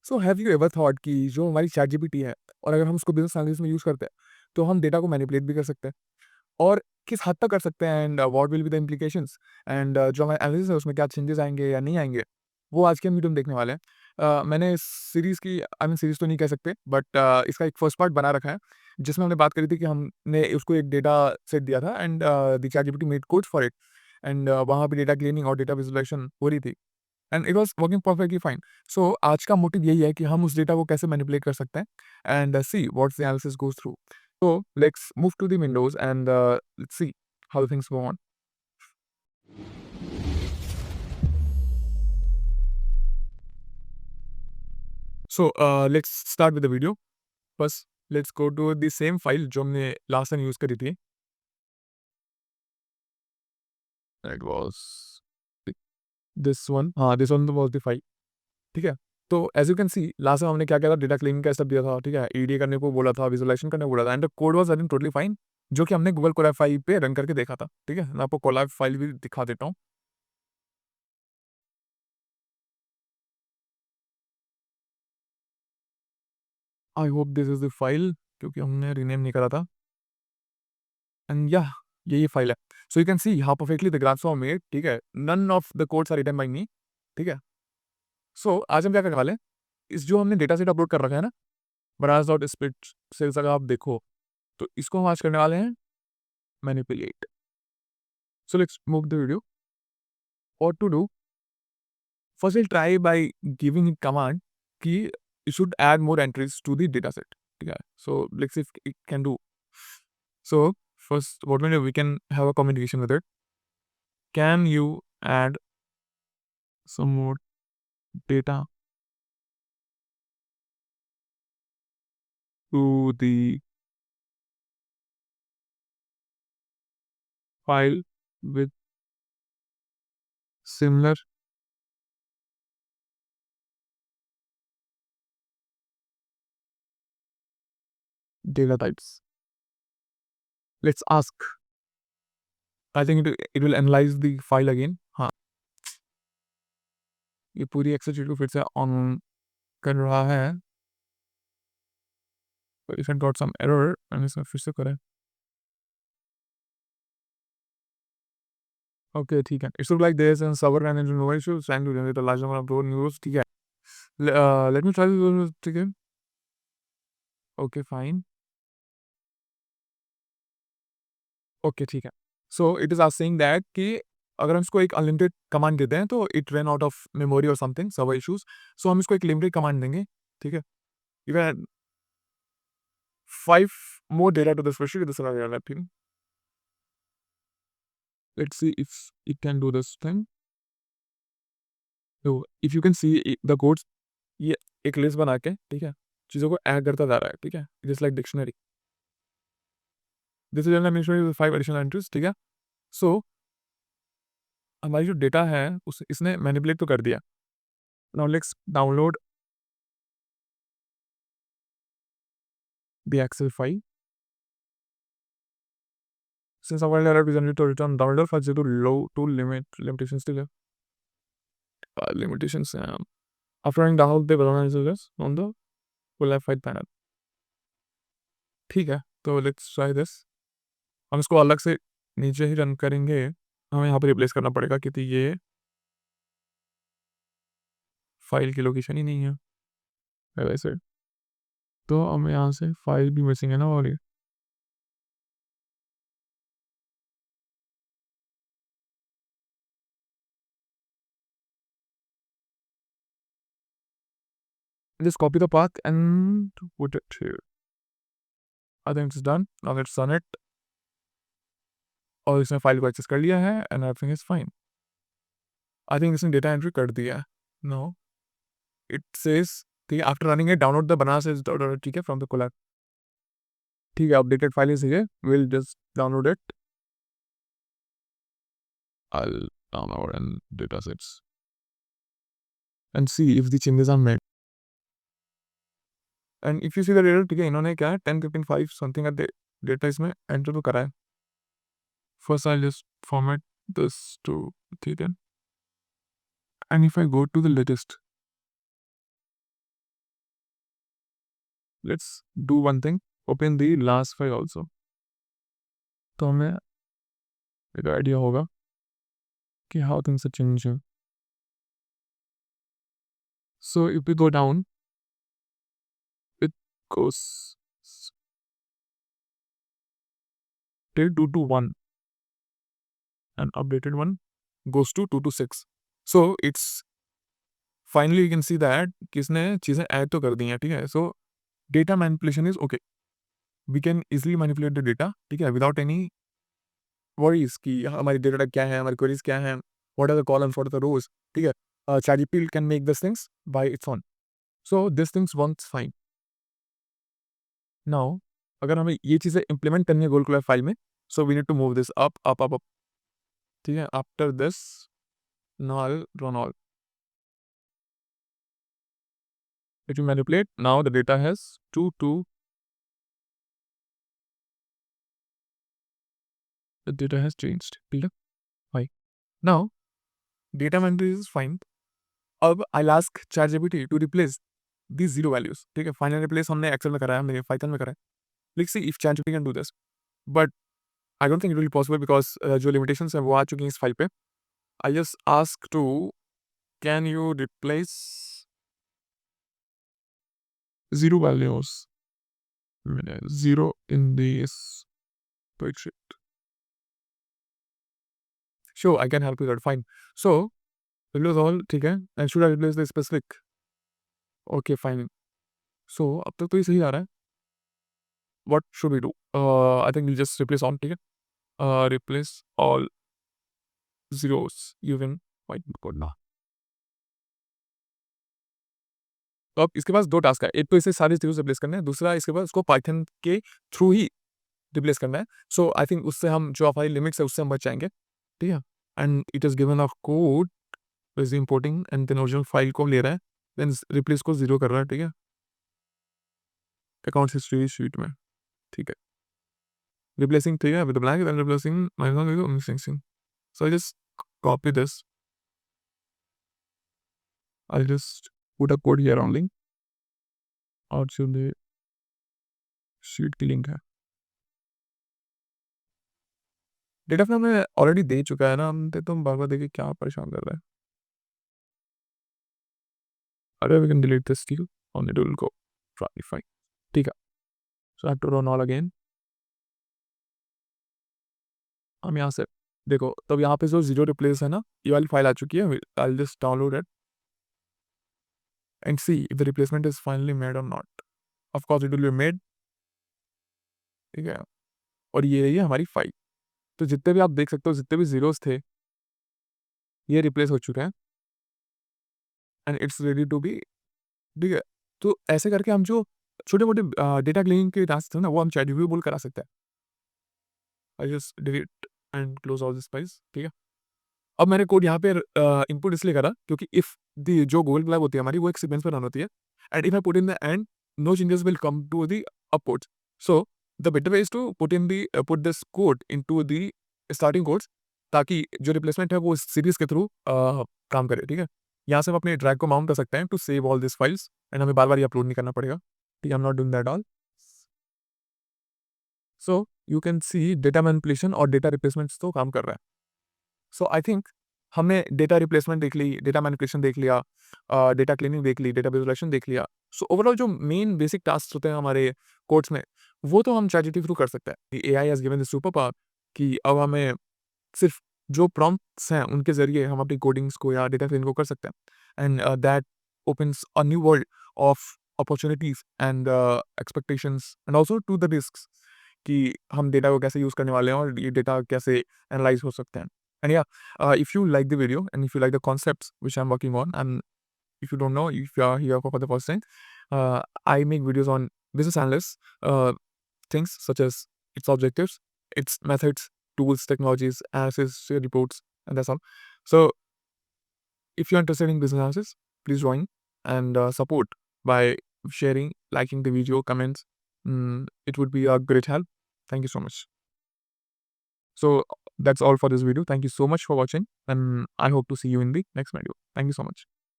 So have you ever thought कि जो हमारी चैटजीपीटी है और अगर हम उसको बिज़नेस एनालिसिस में यूज़ करते हैं, तो हम डेटा को मैनिपुलेट भी कर सकते हैं और किस हद तक कर सकते हैं and what will be the implications and जो हमारा एनालिसिस है उसमें क्या चेंजेस आएँगे या नहीं आएँगे, वो आज के हम वीडियो में देखने वाले हैं। मैंने इस सीरीज़ की आई मीन सीरीज़ तो नहीं कह सकते बट इसका एक फर्स्ट पार्ट बना रखा है, जिसमें हमने बात करी थी कि हमने उसको एक डेटा सेट दिया था and the ChatGPT made code for it and वहाँ पे डेटा क्लीनिंग और डेटा विजुअलाइजेशन हो रही थी। And it was working perfectly fine. So आज का मोटिव यही है कि हम उस डेटा को कैसे मैनिपुलेट कर सकते हैं and see what's the analysis goes through. So let's move to the windows and let's see how things go on. So let's start with the video. First, let's go to the same file जो हमने last time use करी थी. It was this one. हाँ, this one was the file. ठीक है? तो as you can C last time हमने क्या किया था, डेटा क्लीनिंग का स्टेप दिया था, ठीक है? ईडी करने को बोला था, विजुअलाइज़ेशन करने को बोला था and the code was running totally fine, जो कि हमने गूगल कोलैब फाइल पे रन करके देखा था, ठीक है? मैं आपको कोलैब फाइल भी दिखा देता हूँ। I hope this is the file क्योंकि हमने रीनेम नहीं करा था एंड याह ये फाइल है। So you can see how perfectly the graphs are made, ठीक है? None of the codes are written by me, ठीक है? सो आज हम क्या करने वाले हैं, इस जो हमने डेटा सेट अपलोड कर रखा है ना, बनास डॉट स्प्लिट सेल्स अगर आप देखो, तो इसको हम आज करने वाले हैं manipulate. So let's move the video. What to do, first will try by giving it command कि you should add more entries to the data set, ठीक है? So let's see if it can do. So first what we can have a communication with it. Can you add some more data to the file with similar data types. Let's ask. I think it will analyze the file again. हाँ, ये पूरी Excel sheet को फिर से on कर रहा है, but if it got some error मैंने इसे फिर से करें। ओके ठीक है, it's look like there is an server manager no issues trying to generate the large number of road news, ठीक है? लेट मी ट्राई, ठीक है? ओके फाइन, ओके ठीक है। So it is asking that कि अगर हम इसको एक अनलिमिटेड कमांड देते हैं तो it run out of memory और समथिंग सर्वर इश्यूज, सो हम इसको एक लिमिटेड कमांड देंगे, ठीक है? You can 5 more data to the spreadsheet. This is another lab team. Let's see if it can do this thing. So if you can see the codes, ये एक list बना के, ठीक है, चीज़ों को ऐड करता जा रहा है, ठीक है? Just like dictionary. This is an additional 5 additional entries, ठीक है? सो हमारी जो डेटा है उस इसने मैनिपुलेट तो कर दिया। Now let's download the Excel file. Since our error we need to return download files due to low to limitations still है। Limitations after running download the analysis on the full file panel, ठीक है? तो let's try this. हम इसको अलग से नीचे ही run करेंगे, हमें यहाँ पे रिप्लेस करना पड़ेगा क्योंकि ये फाइल की लोकेशन ही नहीं है वैसे। तो हमें यहाँ से फाइल भी मिसिंग है ना, और ये just copy the path and put it here. I think it's done. Now let's run it। और इसने फाइल को एक्सेस कर लिया है and everything is fine. I think इसने डेटा एंट्री कर दिया है। नो, इट सेज ठीक है, after running it download the banana says, ठीक है, फ्रॉम द कोलैब, ठीक है? Updated file is here, will just download it. I'll download and datasets and see if the changes are made. And if you see the data, ठीक है, इन्होंने क्या है 10 15 5 something का डेटा इसमें एंटर तो करा है। First I just format this to, ठीक है? And if I go to the latest, let's do one thing, open the last file also, तो हमें एक आइडिया होगा कि how things are changing. So if we go down, it goes till 2 to 1 and updated one goes to 2 to 6. So it's finally you can see that किसने चीज़ें add तो कर दी हैं, ठीक है. So data manipulation is okay. We can easily manipulate the data, ठीक है, without any worries कि हमारी data type क्या है, हमारी queries क्या हैं, what are the columns, what are the rows, ठीक है. ChatGPT can make these things by its own. So these things works fine. Now अगर हमें ये चीज़ें implement करनी है Google Colab फाइल में, so we need to move this up, ठीक है. After this, now I'll run all. If you manipulate, now the data has 2, the data has changed. ठीक है. Why? Now data manipulation is fine. अब I'll ask ChatGPT to replace these zero values. ठीक है. Final replace हमने Excel में करा है, हमने Python में करा है. Let's see if ChatGPT can do this. But I don't think it will be possible because जो limitations हैं वो आ चुकी हैं इस फाइल पे. I just ask to, can you replace zero values? Zero in this spreadsheet. Sure, I can help you with that. Fine. So replace all, ठीक है. And should I replace the specific? Okay, fine. So अब तक तो ये सही आ रहा है. What should we do? I think we'll just replace all, ठीक है. Replace all zeros using white code ना. तो अब इसके पास 2 टास्क है. एक तो इसे सारे zeros रिप्लेस करने हैं, दूसरा इसके पास उसको पाइथन के थ्रू ही रिप्लेस करना है. सो आई थिंक उससे हम जो हमारी लिमिट्स है उससे हम बच जाएंगे, ठीक है. And it is given a code is importing and then original file को ले रहा है, देन रिप्लेस को 0 कर रहा है, ठीक है. अकाउंट हिस्ट्री शीट में, ठीक है. रिप्लेसिंग, ठीक है, with blank and replacing missing. So I just copy this. I'll just put a code here only. और जो ये शीट की लिंक है, डेटा फ्रेम में ऑलरेडी दे चुका है ना, हम तुम बार बार देखिए क्या परेशान कर रहा है. अरे we can delete this deal on it will go fine, ठीक है. So I have to run all again. हम यहाँ से देखो, तब यहाँ पे जो 0 रिप्लेस है ना, ये वाली फाइल आ चुकी है. I will just download it and see if the replacement is finally made or not. Of course it will be made, ठीक है. और ये रही है हमारी फाइल. तो जितने भी आप देख सकते हो, जितने भी जीरोस थे ये रिप्लेस हो चुके हैं and it's ready to be, ठीक है. तो ऐसे करके हम जो छोटे मोटे डेटा क्लीनिंग के टास्क थे ना, वो हम चैट बोल करा सकते हैं. I just delete and close all this files, ठीक है. अब मैंने कोड यहाँ पे इनपुट इसलिए करा क्योंकि इफ दी जो गूगल क्लाब होती है हमारी, वो एक सीक्वेंस पे रन होती है. And if I put in the end, no changes will come to the upwards. So the better way is to put this code into the starting codes, ताकि जो रिप्लेसमेंट है वो सीरीज के through काम करे, ठीक है. यहाँ से हम अपने ड्रैग को माउंट कर सकते हैं to save all this files and हमें बार बार ये अपलोड नहीं करना पड़ेगा, ठीक है. I am not doing that all. So you can C data manipulation और डेटा रिप्लेसमेंट्स तो काम कर रहा है. सो आई थिंक हमने डेटा रिप्लेसमेंट देख ली, डेटा मैनिपुलेशन देख लिया, डेटा क्लीनिंग देख ली, डेटा विजुअलाइजेशन देख लिया. सो ओवरऑल जो मेन बेसिक टास्क होते हैं हमारे कोड्स में, वो तो हम चैट जीपीटी थ्रू कर सकते हैं. AI has given the super power कि अब हमें सिर्फ जो प्रॉम्प्ट्स हैं उनके जरिए हम अपनी कोडिंग्स को या डेटा क्लीनिंग को कर सकते हैं. And that opens a new world of opportunities and expectations and also to the risk कि हम डेटा को कैसे यूज़ करने वाले हैं और ये डेटा कैसे एनालाइज हो सकते हैं. And yeah, if you like the video and if you like the concepts which I'm working on, and if you don't know, if you are here for the first time, I make videos on business analysts, things such as its objectives, its methods, tools, technologies, analysis, reports, and that's all. So if you're interested in business analysis, please join and support by sharing, liking the video, comments. It would be a great help. Thank you so much. So that's all for this video. Thank you so much for watching, and I hope to see you in the next video. Thank you so much.